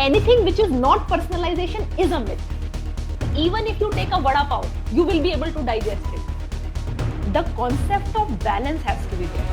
anything which is not personalization is a myth. Even if you take a vada pav, you will be able to digest it. The concept of balance has to be there.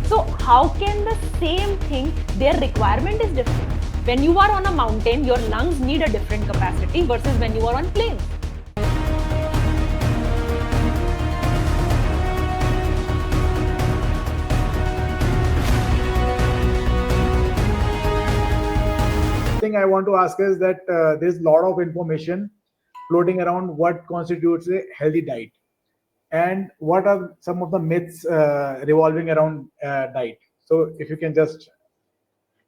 So how can the same thing, their requirement is different. When you are on a mountain, your lungs need a different capacity versus when you are on plains. Thing I want to ask is that there's a lot of information floating around what constitutes a healthy diet and what are some of the myths revolving around diet. So if you can just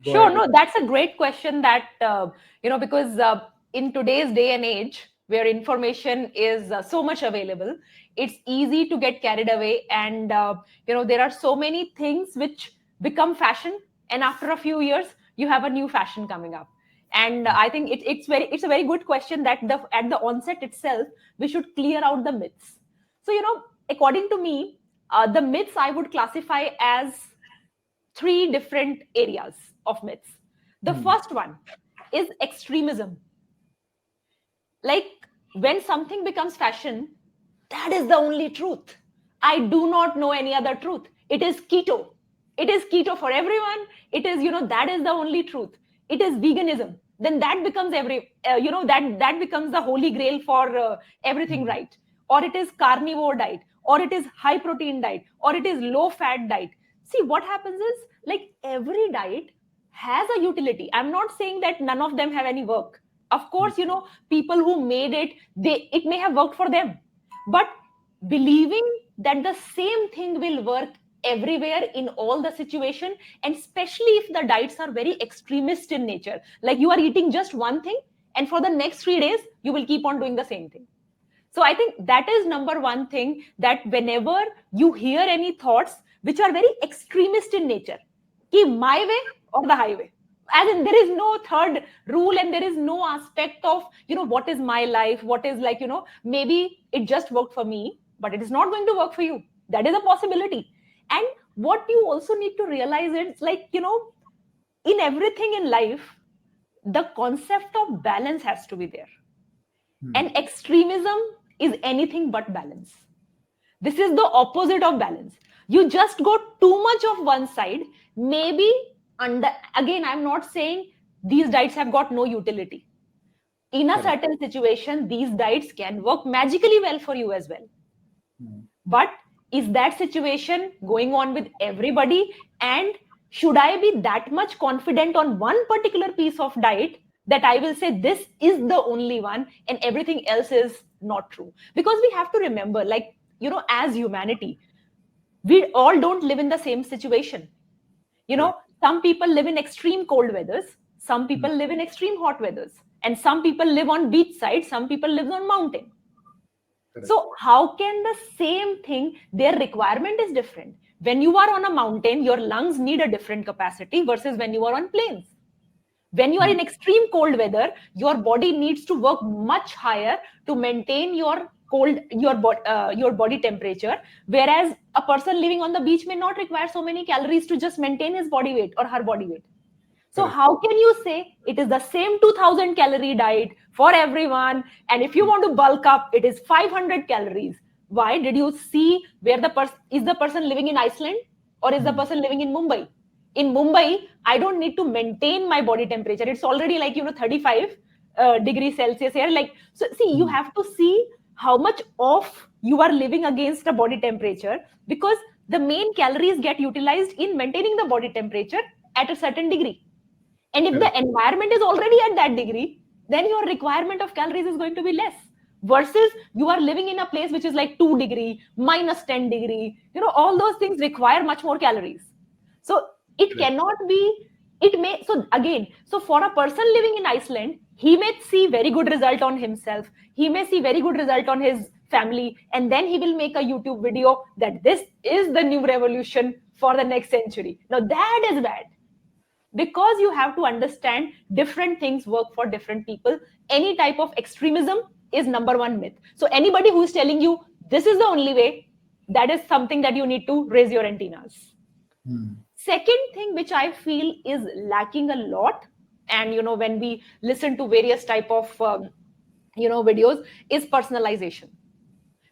go Sure, ahead no, with that. that's a great question that, because in today's day and age where information is so much available, it's easy to get carried away. And, there are so many things which become fashion. And after a few years, you have a new fashion coming up. And I think it's a very good question that at the onset itself, we should clear out the myths. So, according to me, the myths I would classify as three different areas of myths. The first one is extremism. Like when something becomes fashion, that is the only truth. I do not know any other truth. It is keto. It is keto for everyone. It is, that is the only truth. It is veganism. Then that becomes that becomes the holy grail for everything, right? Or it is carnivore diet, or it is high protein diet, or it is low fat diet. See, what happens is like every diet has a utility. I'm not saying that none of them have any work. Of course, people who made it, it may have worked for them. But believing that the same thing will work everywhere in all the situation, and especially if the diets are very extremist in nature, like you are eating just one thing and for the next 3 days you will keep on doing the same thing. So I think that is number one thing, that whenever you hear any thoughts which are very extremist in nature, ki my way or the highway, as in there is no third rule, and there is no aspect of what is my life, what is like, maybe it just worked for me but it is not going to work for you. That is a possibility. And what you also need to realize is like, in everything in life, the concept of balance has to be there. And extremism is anything but balance. This is the opposite of balance. You just go too much of one side, maybe under, again, I'm not saying these diets have got no utility. In a certain situation, these diets can work magically well for you as well. But is that situation going on with everybody? And should I be that much confident on one particular piece of diet that I will say this is the only one and everything else is not true? Because we have to remember, like, as humanity, we all don't live in the same situation. Some people live in extreme cold weathers, some people live in extreme hot weathers, and some people live on beach side, some people live on mountain. So how can the same thing, their requirement is different. When you are on a mountain, your lungs need a different capacity versus when you are on plains. When you are in extreme cold weather, your body needs to work much higher to maintain your your body temperature, whereas a person living on the beach may not require so many calories to just maintain his body weight or her body weight. So how can you say it is the same 2000 calorie diet for everyone, and if you want to bulk up it is 500 calories? Why? Did you see where the person living in Iceland or is the person living in Mumbai? In Mumbai, I don't need to maintain my body temperature. It's already like 35 degrees Celsius here. Like, so see, you have to see how much off you are living against a body temperature, because the main calories get utilized in maintaining the body temperature at a certain degree. And if the environment is already at that degree, then your requirement of calories is going to be less. Versus you are living in a place which is like 2 degree, minus 10 degree, all those things require much more calories. So it cannot be, it may, so again, so for a person living in Iceland, he may see very good result on himself. He may see very good result on his family. And then he will make a YouTube video that this is the new revolution for the next century. Now that is bad. Because you have to understand different things work for different people. Any type of extremism is number one myth. So anybody who is telling you this is the only way, that is something that you need to raise your antennas. Hmm. Second thing which I feel is lacking a lot, and when we listen to various type of videos, is personalization,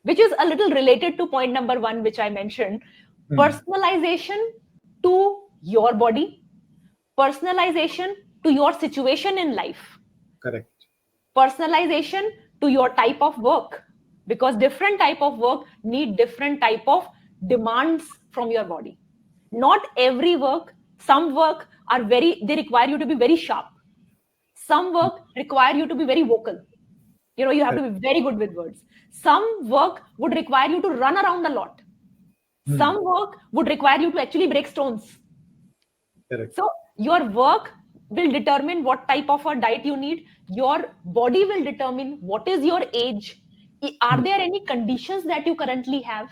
which is a little related to point number one which I mentioned. Hmm. Personalization to your body, personalization to your situation in life, Correct. personalization to your type of work, because different type of work need different type of demands from your body. Not every work, some work are very, they require you to be very sharp, some work require you to be very vocal, you have to Correct. be very good with words. Some work would require you to run around a lot, Hmm. some work would require you to actually break stones. Correct. So your work will determine what type of a diet you need. Your body will determine what is your age. Are Hmm. there any conditions that you currently have?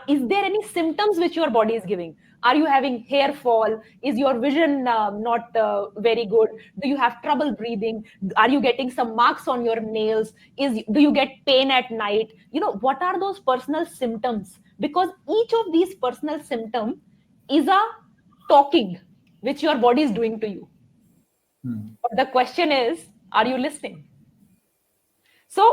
Is there any symptoms which your body is giving? Are you having hair fall? Is your vision not very good? Do you have trouble breathing? Are you getting some marks on your nails? Do you get pain at night? What are those personal symptoms? Because each of these personal symptoms is a talking which your body is doing to you. Hmm. But the question is, are you listening? So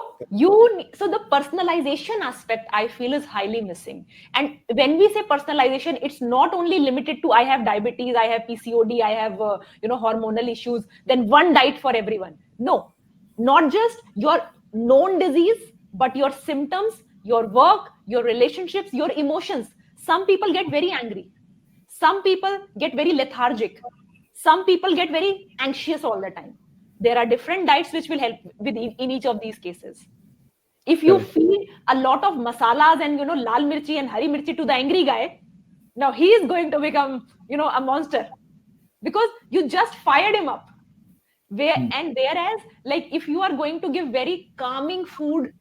so the personalization aspect I feel is highly missing. And when we say personalization, it's not only limited to I have diabetes, I have PCOD, I have hormonal issues, then one diet for everyone. No, not just your known disease, but your symptoms, your work, your relationships, your emotions. Some people get very angry, some people get very lethargic, some people get very anxious all the time. There are different diets which will help with in each of these cases. If you Correct. feed a lot of masalas and lal mirchi and hari mirchi to the angry guy, now he is going to become a monster, because you just fired him up. Hmm. Whereas, like, if you are going to give very calming food,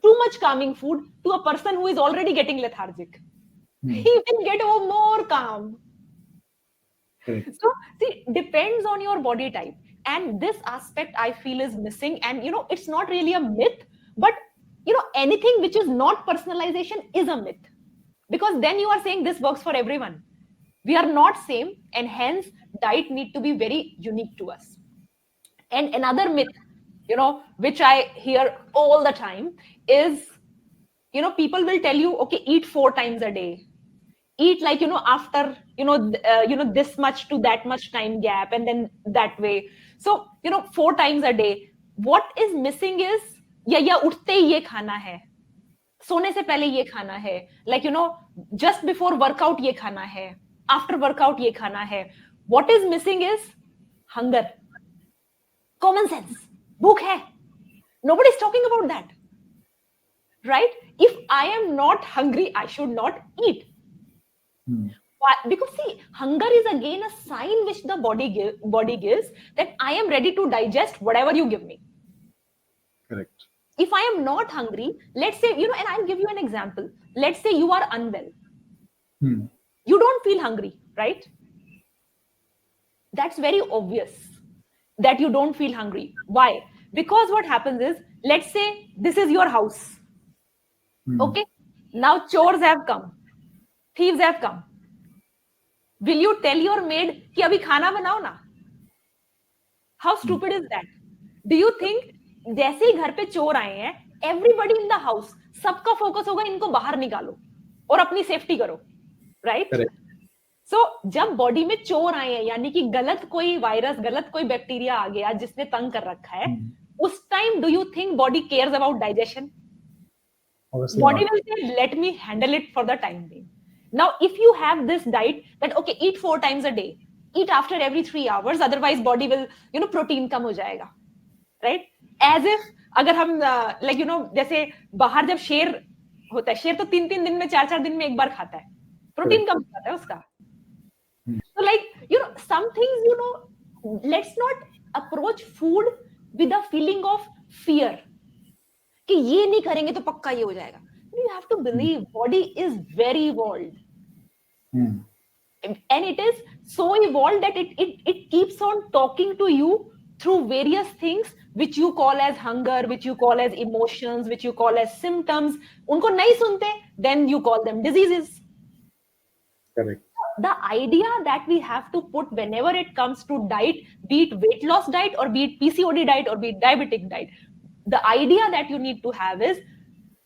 too much calming food to a person who is already getting lethargic, Hmm. he will get more calm. Correct. So see, depends on your body type, and this aspect I feel is missing. And it's not really a myth, but anything which is not personalization is a myth, because then you are saying this works for everyone. We are not same, and hence diet need to be very unique to us. And another myth, which I hear all the time is, people will tell you, okay, eat 4 times a day, eat like after this much to that much time gap, and then that way. So 4 times a day. What is missing is, या उठते ही ये खाना है, सोने से पहले ये खाना है, like just before workout ये खाना है, after workout ये खाना है. What is missing is hunger, common sense, भूख है. Nobody is talking about that, right? If I am not hungry, I should not eat. Hmm. Why? Because see, hunger is again a sign which the body gives that I am ready to digest whatever you give me. Correct. If I am not hungry, let's say, and I'll give you an example. Let's say you are unwell. Hmm. You don't feel hungry, right? That's very obvious that you don't feel hungry. Why? Because what happens is, let's say this is your house. Hmm. Okay? Now chores have come, thieves have come. Will you tell your maid कि अभी खाना बनाओ ना? How Hmm. stupid is that? Do you think जैसे ही घर पे चोर आए हैं, everybody in the house, सबका फोकस होगा इनको बाहर निकालो और अपनी सेफ्टी करो, राइट? Correct. सो जब बॉडी में चोर आए हैं, यानी कि गलत कोई वायरस, गलत कोई बैक्टीरिया आ गया जिसने तंग कर रखा है, Hmm. उस time do you think body cares about digestion? Obviously Body not. will say, let me handle it for the time being. Now, if you have this diet that, okay, eat 4 times a day, eat after every 3 hours, otherwise body will, protein कम हो जाएगा, right? As if अगर हम like जैसे बाहर जब शेर होता है, शेर तो 3-3 दिन में, 4-4 दिन में एक बार खाता है, प्रोटीन Correct. कम हो जाता है उसका. Hmm. So like some things, let's not approach food with a feeling of fear कि ये नहीं करेंगे तो पक्का ये हो जाएगा. You have to Hmm. believe body is very evolved, Hmm. and it is so evolved that it keeps on talking to you through various things which you call as hunger, which you call as emotions, which you call as symptoms. Unko nahi sunte, then you call them diseases. Correct. The idea that we have to put whenever it comes to diet, be it weight loss diet or be it PCOD diet or be it diabetic diet, the idea that you need to have is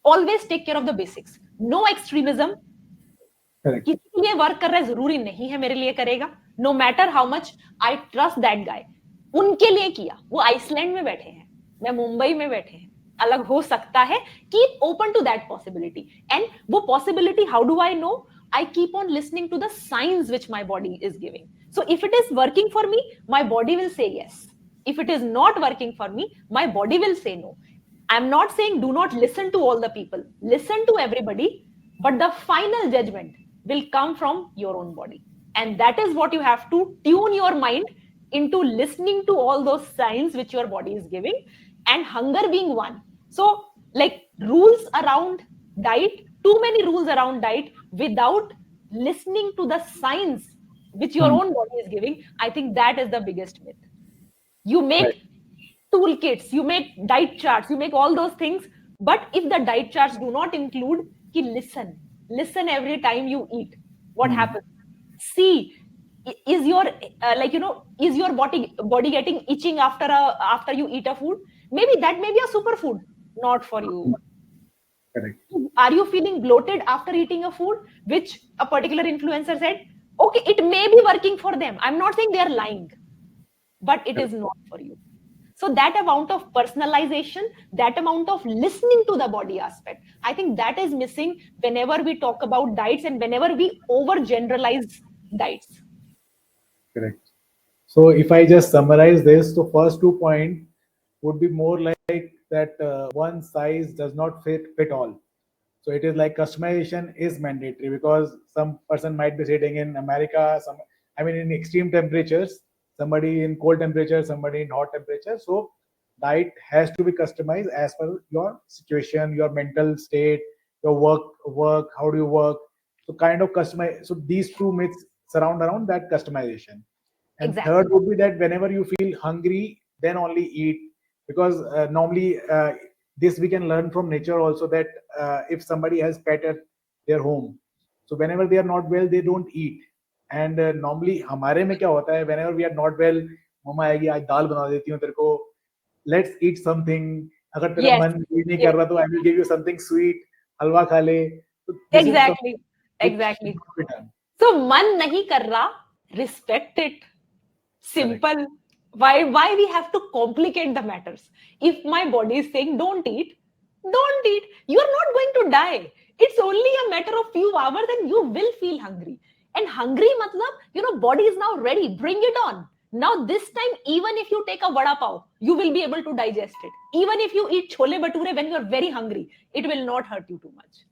always take care of the basics. No extremism. Correct. किसी के लिए work कर रहा है जरूरी नहीं है मेरे लिए करेगा. No matter how much I trust that guy. उनके लिए किया. वो आइसलैंड में बैठे हैं, मैं मुंबई में बैठे हैं, अलग हो सकता है. Keep open to that possibility. And वो possibility how do I know? I keep on listening to the signs which my body is giving. So if it is working for me, my body will say yes. If it is not working for me, my body will say no. I'm not saying do not listen to all the people. Listen to everybody, but the final judgment will come from your own body. And that is what you have to tune your mind into, listening to all those signs which your body is giving, and hunger being one. So, like, rules around diet, too many rules around diet without listening to the signs which your Hmm. own body is giving, I think that is the biggest myth. You Right. make toolkits, you make diet charts, you make all those things, but if the diet charts do not include ki listen every time you eat, what Hmm. happens? See, is your is your body getting itching after you eat a food? Maybe that may be a superfood, not for you. Correct. Are you feeling bloated after eating a food which a particular influencer said? Okay, it may be working for them. I'm not saying they are lying, but it is Correct. not for you. So that amount of personalization, that amount of listening to the body aspect, I think that is missing whenever we talk about diets and whenever we over generalize diets. Correct. So if I just summarize this, the first 2 points would be more like that one size does not fit all. So it is like customization is mandatory because some person might be sitting in America, some I mean in extreme temperatures, somebody in cold temperature, somebody in hot temperature. So diet has to be customized as per your situation, your mental state, your work, how do you work? So kind of customize. So these two myths surround around that customization. And third Exactly. would be that whenever you feel hungry, then only eat. Because normally, this we can learn from nature also that if somebody has pet at their home, so whenever they are not well, they don't eat. And normally, हमारे में क्या होता है? Whenever we are not well, मम्मा आएगी आज दाल बना देती हूँ तेरे को. Let's eat something. अगर तेरा Yes. मन ये नहीं कर Yes. रहा तो I will give you something sweet. हलवा खा ले. So this is something Exactly. which should Exactly. not be done. So man nahi kar raha, respect it. Correct. Simple. Why we have to complicate the matters? If my body is saying don't eat, don't eat. You are not going to die. It's only a matter of few hours and you will feel hungry. And hungry matlab, body is now ready. Bring it on. Now this time, even if you take a vada pav, you will be able to digest it. Even if you eat chole bhature when you are very hungry, it will not hurt you too much.